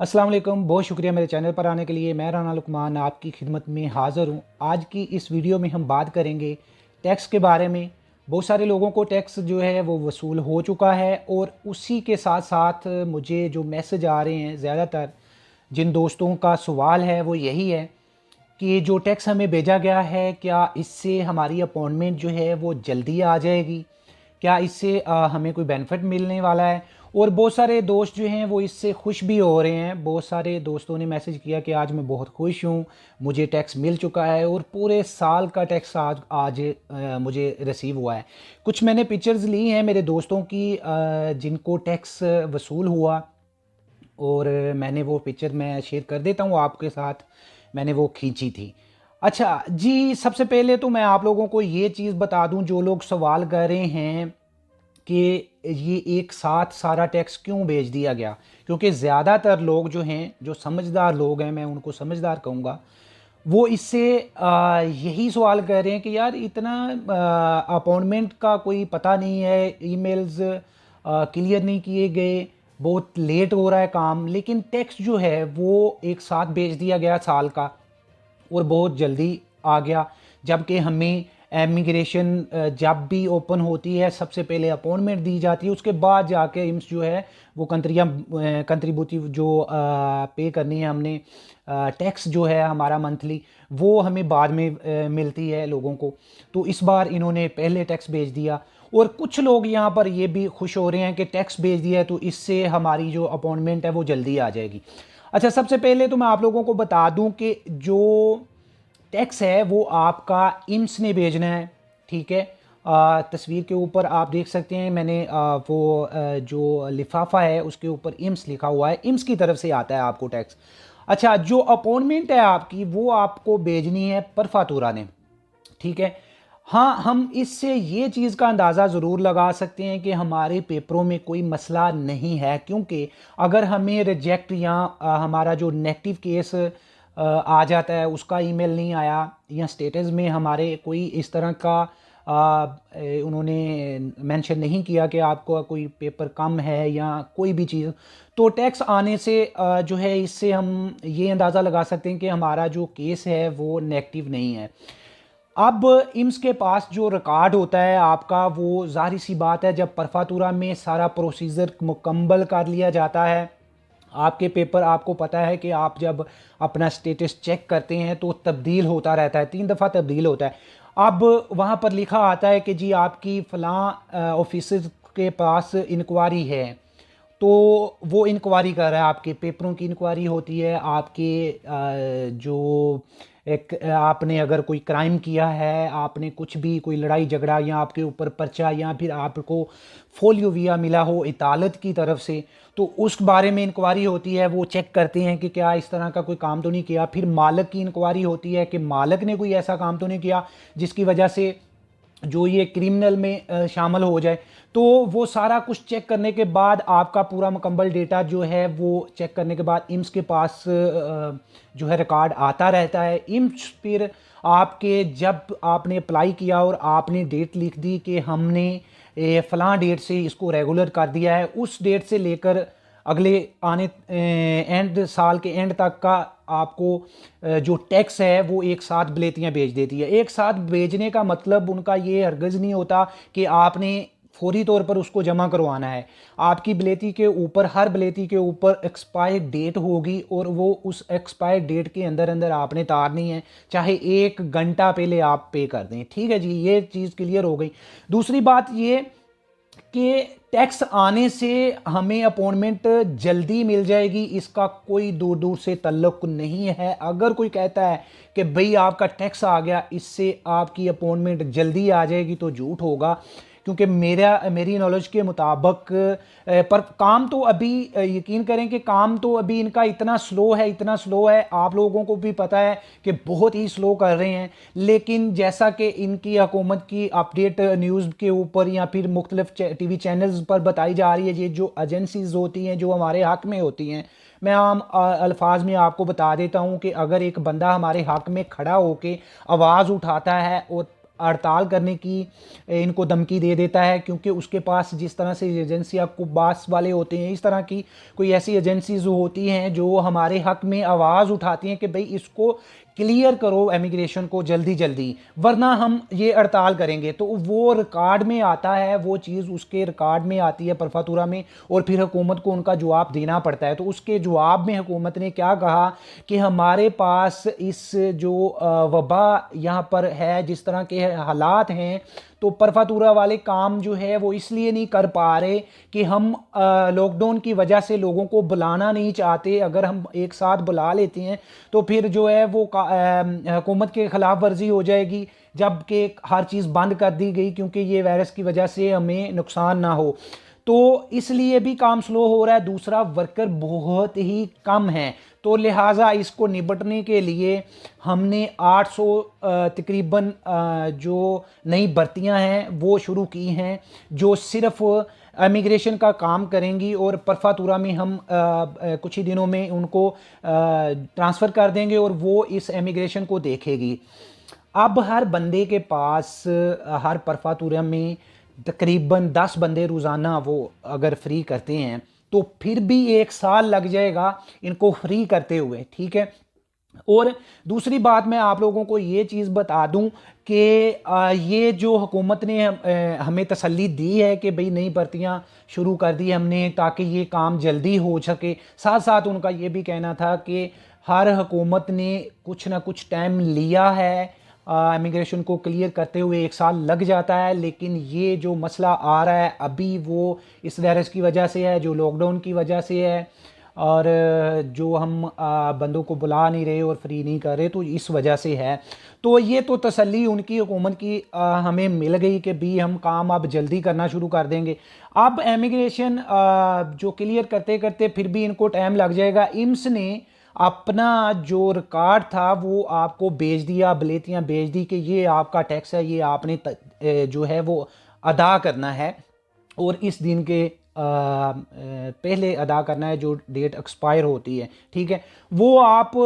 अस्सलाम वालेकुम। बहुत शुक्रिया मेरे चैनल पर आने के लिए। मैं राना लुकमान आपकी खिदमत में हाज़िर हूँ। आज की इस वीडियो में हम बात करेंगे टैक्स के बारे में। बहुत सारे लोगों को टैक्स जो है वो वसूल हो चुका है और उसी के साथ साथ मुझे जो मैसेज आ रहे हैं, ज़्यादातर जिन दोस्तों का सवाल है वो यही है कि जो टैक्स हमें भेजा गया है, क्या इससे हमारी अपॉइंटमेंट जो है वो जल्दी आ जाएगी? क्या इससे हमें कोई बेनिफिट मिलने वाला है? और बहुत सारे दोस्त जो हैं वो इससे खुश भी हो रहे हैं। बहुत सारे दोस्तों ने मैसेज किया कि आज मैं बहुत खुश हूँ, मुझे टैक्स मिल चुका है और पूरे साल का टैक्स आज आज मुझे रिसीव हुआ है। कुछ मैंने पिक्चर्स ली हैं मेरे दोस्तों की, जिनको टैक्स वसूल हुआ, और मैंने वो पिक्चर मैं शेयर कर देता हूँ आपके साथ। मैंने वो खींची थी। अच्छा जी, सबसे पहले तो मैं आप लोगों को ये चीज़ बता दूं, जो लोग सवाल कर रहे हैं कि ये एक साथ सारा टैक्स क्यों भेज दिया गया, क्योंकि ज़्यादातर लोग जो हैं, जो समझदार लोग हैं, मैं उनको समझदार कहूँगा, वो इससे यही सवाल कर रहे हैं कि यार इतना अपॉइंटमेंट का कोई पता नहीं है, ईमेल्स क्लियर नहीं किए गए, बहुत लेट हो रहा है काम, लेकिन टैक्स जो है वो एक साथ भेज दिया गया साल का और बहुत जल्दी आ गया। जबकि हमें इमिग्रेशन जब भी ओपन होती है सबसे पहले अपॉइंटमेंट दी जाती है, उसके बाद जाके इम्स जो है वो कंट्रीब्यूटिव जो पे करनी है हमने, टैक्स जो है हमारा मंथली, वो हमें बाद में मिलती है लोगों को। तो इस बार इन्होंने पहले टैक्स भेज दिया और कुछ लोग यहाँ पर ये भी खुश हो रहे हैं कि टैक्स भेज दिया है तो इससे हमारी जो अपॉइंटमेंट है वो जल्दी आ जाएगी। अच्छा, सबसे पहले तो मैं आप लोगों को बता दूं कि जो टैक्स है वो आपका इम्स ने भेजना है, ठीक है। तस्वीर के ऊपर आप देख सकते हैं, मैंने जो लिफाफा है उसके ऊपर इम्स लिखा हुआ है, इम्स की तरफ से आता है आपको टैक्स। अच्छा, जो अपॉइंटमेंट है आपकी वो आपको भेजनी है परफातूरा ने, ठीक है। हाँ, हम इससे ये चीज़ का अंदाज़ा ज़रूर लगा सकते हैं कि हमारे पेपरों में कोई मसला नहीं है, क्योंकि अगर हमें रिजेक्ट या हमारा जो नेगेटिव केस आ जाता है, उसका ईमेल नहीं आया या स्टेटस में हमारे कोई इस तरह का उन्होंने मेंशन नहीं किया कि आपको कोई पेपर कम है या कोई भी चीज़, तो टैक्स आने से जो है इससे हम ये अंदाज़ा लगा सकते हैं कि हमारा जो केस है वो नेगेटिव नहीं है। अब इम्स के पास जो रिकॉर्ड होता है आपका, वो ज़ाहिर सी बात है, जब परफातूरा में सारा प्रोसीजर मुकम्मल कर लिया जाता है, आपके पेपर, आपको पता है कि आप जब अपना स्टेटस चेक करते हैं तो तब्दील होता रहता है, 3 दफ़ा तब्दील होता है। अब वहाँ पर लिखा आता है कि जी आपकी फ़लाँ ऑफिस के पास इंक्वायरी है, तो वो इंक्वायरी कर रहा है, आपके पेपरों की इंक्वायरी होती है, आपके जो एक आपने अगर कोई क्राइम किया है, आपने कुछ भी कोई लड़ाई झगड़ा या आपके ऊपर पर्चा या फिर आपको फोलियो विया मिला हो इतालत की तरफ से, तो उस बारे में इंक्वायरी होती है। वो चेक करते हैं कि क्या इस तरह का कोई काम तो नहीं किया। फिर मालक की इंक्वायरी होती है कि मालक ने कोई ऐसा काम तो नहीं किया जिसकी वजह से जो ये क्रिमिनल में शामिल हो जाए। तो वो सारा कुछ चेक करने के बाद आपका पूरा मुकम्मल डेटा जो है वो चेक करने के बाद इम्स के पास जो है रिकॉर्ड आता रहता है। इम्स फिर आपके, जब आपने अप्लाई किया और आपने डेट लिख दी कि हमने फ़लाँ डेट से इसको रेगुलर कर दिया है, उस डेट से लेकर अगले आने एंड साल के एंड तक का आपको जो टैक्स है वो एक साथ बिलेतियाँ भेज देती है। एक साथ भेजने का मतलब उनका ये हरगिज़ नहीं होता कि आपने फौरी तौर पर उसको जमा करवाना है। आपकी बिलेती के ऊपर, हर बिलेती के ऊपर एक्सपायर डेट होगी और वो उस एक्सपायर डेट के अंदर अंदर आपने तारनी है, चाहे 1 घंटा पहले आप पे कर दें। ठीक है जी, ये चीज़ क्लियर हो गई। दूसरी बात ये कि टैक्स आने से हमें अपॉइंटमेंट जल्दी मिल जाएगी, इसका कोई दूर दूर से ताल्लुक नहीं है। अगर कोई कहता है कि भाई आपका टैक्स आ गया इससे आपकी अपॉइंटमेंट जल्दी आ जाएगी, तो झूठ होगा। क्योंकि मेरी नॉलेज के मुताबिक पर काम तो अभी यकीन करें कि काम तो अभी इनका इतना स्लो है, इतना स्लो है, आप लोगों को भी पता है कि बहुत ही स्लो कर रहे हैं। लेकिन जैसा कि इनकी हुकूमत की अपडेट न्यूज़ के ऊपर या फिर मुख्तलिफ टीवी चैनल्स पर बताई जा रही है, ये जो एजेंसीज होती हैं जो हमारे हक में होती हैं, मैं आम अल्फाज में आपको बता देता हूं कि अगर एक बंदा हमारे हक में खड़ा होकर आवाज़ उठाता है और हड़ताल करने की इनको धमकी दे देता है, क्योंकि उसके पास जिस तरह से एजेंसियाँ कुबास वाले होते हैं, इस तरह की कोई ऐसी एजेंसीज होती हैं जो हमारे हक में आवाज़ उठाती हैं कि भाई इसको क्लियर करो इमिग्रेशन को जल्दी जल्दी, वरना हम ये हड़ताल करेंगे। तो वो रिकॉर्ड में आता है, वो चीज़ उसके रिकॉर्ड में आती है परफातुरा में, और फिर हुकूमत को उनका जवाब देना पड़ता है। तो उसके जवाब में हुकूमत ने क्या कहा कि हमारे पास इस जो वबा यहाँ पर है, जिस तरह के हालात हैं, तो परफातुरा वाले काम जो है वो इसलिए नहीं कर पा रहे कि हम लॉकडाउन की वजह से लोगों को बुलाना नहीं चाहते। अगर हम एक साथ बुला लेते हैं तो फिर जो है वो हुकूमत के खिलाफ वर्जी हो जाएगी, जबकि हर चीज़ बंद कर दी गई क्योंकि ये वायरस की वजह से हमें नुकसान ना हो। तो इसलिए भी काम स्लो हो रहा है। दूसरा, वर्कर बहुत ही कम है, तो लिहाजा इसको निपटने के लिए हमने 800 तकरीबन जो नई भर्तियां हैं वो शुरू की हैं, जो सिर्फ इमिग्रेशन का काम करेंगी, और परफातुरा में हम कुछ ही दिनों में उनको ट्रांसफ़र कर देंगे और वो इस इमिग्रेशन को देखेगी। अब हर बंदे के पास हर परफातुरा में तकरीबन 10 बंदे रोज़ाना वो अगर फ्री करते हैं तो फिर भी 1 साल लग जाएगा इनको फ्री करते हुए, ठीक है। और दूसरी बात मैं आप लोगों को ये चीज़ बता दूं कि ये जो हुकूमत ने हमें तसल्ली दी है कि भाई नई भर्तियां शुरू कर दी हमने ताकि ये काम जल्दी हो सके, साथ साथ उनका ये भी कहना था कि हर हुकूमत ने कुछ ना कुछ टाइम लिया है इमिग्रेशन को क्लियर करते हुए, 1 साल लग जाता है। लेकिन ये जो मसला आ रहा है अभी वो इस वायरस की वजह से है, जो लॉकडाउन की वजह से है, और जो हम बंदों को बुला नहीं रहे और फ्री नहीं कर रहे, तो इस वजह से है। तो ये तो तसल्ली उनकी हुकूमत की हमें मिल गई कि भी हम काम अब जल्दी करना शुरू कर देंगे। अब इमिग्रेशन जो क्लियर करते करते फिर भी इनको टाइम लग जाएगा। इम्स ने अपना जो रिकॉर्ड था वो आपको भेज दिया, बिलेतियाँ भेज दी कि ये आपका टैक्स है, ये आपने जो है वो अदा करना है, और इस दिन के पहले अदा करना है जो डेट एक्सपायर होती है, ठीक है। वो आप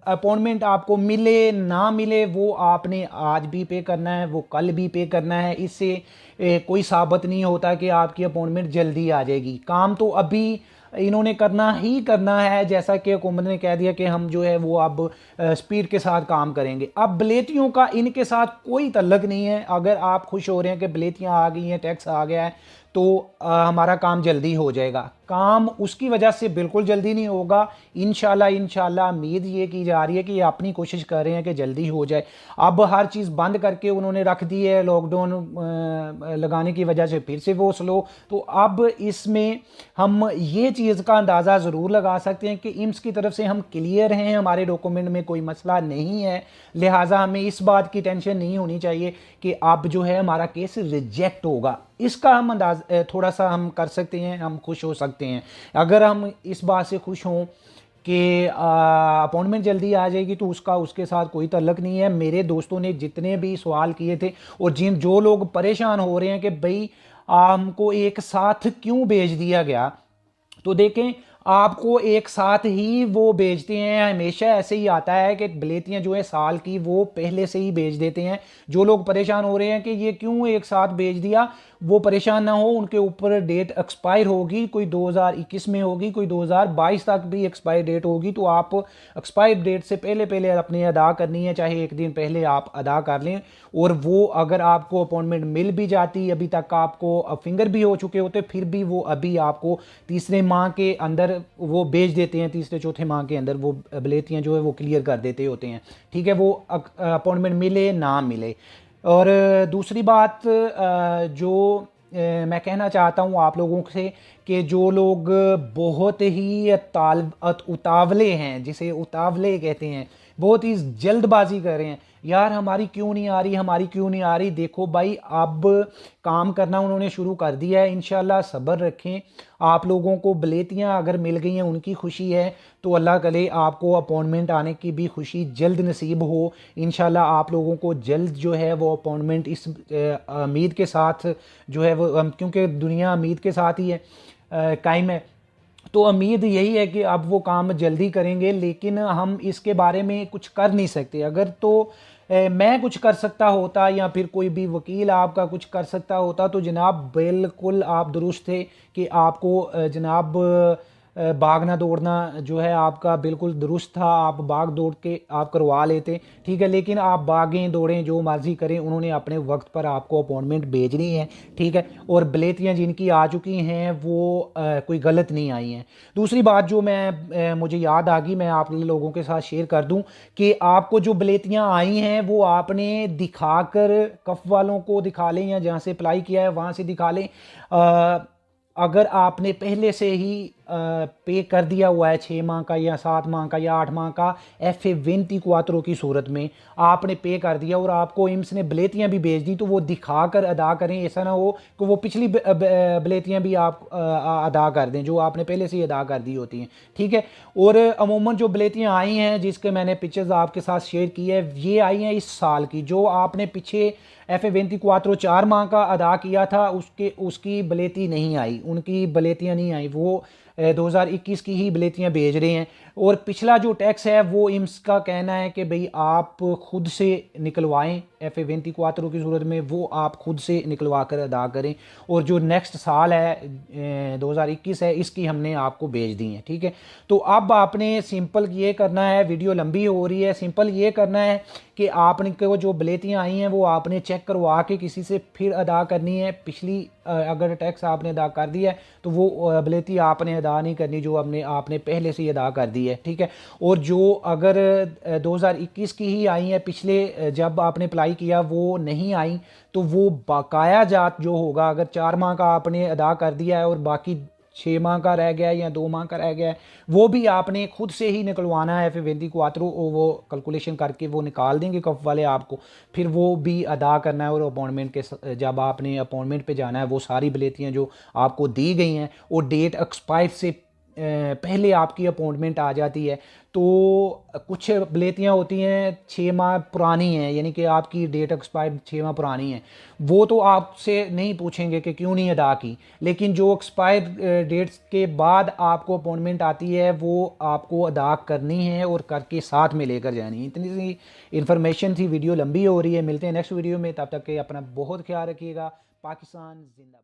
अपॉइंटमेंट आपको मिले ना मिले वो आपने आज भी पे करना है, वो कल भी पे करना है। इससे कोई साबित नहीं होता कि आपकी अपॉइंटमेंट जल्दी आ जाएगी। काम तो अभी इन्होंने करना ही करना है, जैसा कि हुकूमत ने कह दिया कि हम जो है वो अब स्पीड के साथ काम करेंगे। अब बलेतियों का इनके साथ कोई तल्लक नहीं है। अगर आप खुश हो रहे हैं कि बलेतियाँ आ गई हैं, टैक्स आ गया है, तो हमारा काम जल्दी हो जाएगा। काम उसकी वजह से बिल्कुल जल्दी नहीं होगा। इंशाल्लाह उम्मीद ये की जा रही है कि ये अपनी कोशिश कर रहे हैं कि जल्दी हो जाए। अब हर चीज़ बंद करके उन्होंने रख दी है, लॉकडाउन लगाने की वजह से फिर से वो स्लो। तो अब इसमें हम ये चीज़ का अंदाज़ा ज़रूर लगा सकते हैं कि इम्स की तरफ से हम क्लियर हैं, हमारे डॉक्यूमेंट में कोई मसला नहीं है, लिहाजा हमें इस बात की टेंशन नहीं होनी चाहिए कि अब जो है हमारा केस रिजेक्ट होगा। इसका हम अंदाज थोड़ा सा हम कर सकते हैं, हम खुश हो सकते हैं। अगर हम इस बात से खुश हों कि अपॉइंटमेंट जल्दी आ जाएगी तो उसके साथ कोई तल्लक नहीं है। मेरे दोस्तों ने जितने भी सवाल किए थे और जो लोग परेशान हो रहे हैं कि भाई हमको एक साथ क्यों भेज दिया गया, तो देखें आपको एक साथ ही वो भेजते हैं। हमेशा ऐसे ही आता है कि बलेतियाँ जो है साल की वो पहले से ही भेज देते हैं। जो लोग परेशान हो रहे हैं कि ये क्यों एक साथ भेज दिया, वो परेशान ना हो। उनके ऊपर डेट एक्सपायर होगी, कोई 2021 में होगी, कोई 2022 तक भी एक्सपायर डेट होगी। तो आप एक्सपायर डेट से पहले पहले अपने अदा करनी है, चाहे एक दिन पहले आप अदा कर लें। और वो अगर आपको अपॉइंटमेंट मिल भी जाती, अभी तक आपको फिंगर भी हो चुके होते, फिर भी वो अभी आपको तीसरे माह के अंदर वो भेज देते हैं, तीसरे चौथे माह के अंदर वो बलेतियाँ जो है वो क्लियर कर देते होते हैं, ठीक है। वो अपॉइंटमेंट मिले ना मिले। और दूसरी बात जो मैं कहना चाहता हूँ आप लोगों से कि जो लोग बहुत ही उतावले हैं, जिसे उतावले कहते हैं, बहुत ही जल्दबाजी कर रहे हैं, यार हमारी क्यों नहीं आ रही, हमारी क्यों नहीं आ रही। देखो भाई, अब काम करना उन्होंने शुरू कर दिया है। इंशाल्लाह सब्र रखें। आप लोगों को बलेतियाँ अगर मिल गई हैं उनकी खुशी है, तो अल्लाह करे आपको अपॉइंटमेंट आने की भी खुशी जल्द नसीब हो। इंशाल्लाह आप लोगों को जल्द जो है वो अपॉइंटमेंट इस उम्मीद के साथ जो है वो, क्योंकि दुनिया उम्मीद के साथ ही है कायम है, तो उम्मीद यही है कि अब वो काम जल्दी करेंगे। लेकिन हम इसके बारे में कुछ कर नहीं सकते। अगर तो मैं कुछ कर सकता होता या फिर कोई भी वकील आपका कुछ कर सकता होता तो जनाब बिल्कुल आप दुरुस्त थे कि आपको जनाब भागना दौड़ना जो है आपका बिल्कुल दुरुस्त था, आप भाग दौड़ के आप करवा लेते, ठीक है। लेकिन आप भागें दौड़ें जो मर्ज़ी करें, उन्होंने अपने वक्त पर आपको अपॉइंटमेंट भेजनी है, ठीक है। और बलेतियाँ जिनकी आ चुकी हैं वो कोई गलत नहीं आई हैं। दूसरी बात जो मैं मुझे याद आ गई, मैं आप लोगों के साथ शेयर कर दूं कि आपको जो बलेतियाँ आई हैं वो आपने दिखाकर कफ वालों को दिखा लें या जहाँ से अप्लाई किया है वहाँ से दिखा लें। अगर आपने पहले से ही पे कर दिया हुआ है 6 माह का या 7 माह का या 8 माह का F24 की सूरत में आपने पे कर दिया और आपको इम्स ने बलेतियाँ भी भेज दी, तो वो दिखा कर अदा करें। ऐसा ना हो कि वो पिछली बलेतियाँ भी आप अदा कर दें जो आपने पहले से ही अदा कर दी होती हैं, ठीक है। और अमूमन जो बलेतियाँ आई हैं जिसके मैंने पिक्चर्स आपके साथ शेयर की है, ये आई हैं इस साल की। जो आपने पीछे F24 4 माह का अदा किया था उसकी बलेती नहीं आई, उनकी बलेतियाँ नहीं आई, वो 2021 की ही बलेतियाँ भेज रहे हैं। और पिछला जो टैक्स है वो इम्स का कहना है कि भाई आप खुद से निकलवाएं, F24 की सूरत में वो आप खुद से निकलवा कर अदा करें। और जो नेक्स्ट साल है 2021 है, इसकी हमने आपको भेज दी है, ठीक है। तो अब आपने सिंपल ये करना है, वीडियो लंबी हो रही है, सिंपल ये करना है कि आपने को जो बलेतियाँ आई हैं वो आपने चेक करवा के किसी से फिर अदा करनी है। पिछली अगर टैक्स आपने अदा कर दिया है तो वो बलेती आपने अदा नहीं करनी जो आपने पहले से ही अदा कर दी है, ठीक है। और जो अगर 2021 की ही आई है, पिछले जब आपने अप्लाई किया वो नहीं आई, तो वो बकाया जात जो होगा, अगर 4 माह का आपने अदा कर दिया है और बाकी 6 माह का रह गया है या 2 माह का रह गया है, वो भी आपने खुद से ही निकलवाना है। F24 वो कैलकुलेशन करके वो निकाल देंगे कफ वाले आपको, फिर वो भी अदा करना है। और अपॉइंटमेंट के जब आपने अपॉइंटमेंट पे जाना है वो सारी बलेतियाँ जो आपको दी गई हैं और डेट एक्सपायर से पहले आपकी अपॉइंटमेंट आ जाती है। तो कुछ बलेतियाँ होती हैं 6 माह पुरानी हैं, यानी कि आपकी डेट एक्सपायर 6 माह पुरानी है, वो तो आपसे नहीं पूछेंगे कि क्यों नहीं अदा की। लेकिन जो एक्सपायर डेट्स के बाद आपको अपॉइंटमेंट आती है वो आपको अदा करनी है और करके साथ में लेकर जानी है। इतनी सी इन्फॉर्मेशन थी, वीडियो लंबी हो रही है। मिलते हैं नेक्स्ट वीडियो में, तब तक के अपना बहुत ख्याल रखिएगा। पाकिस्तान जिंदाबाद।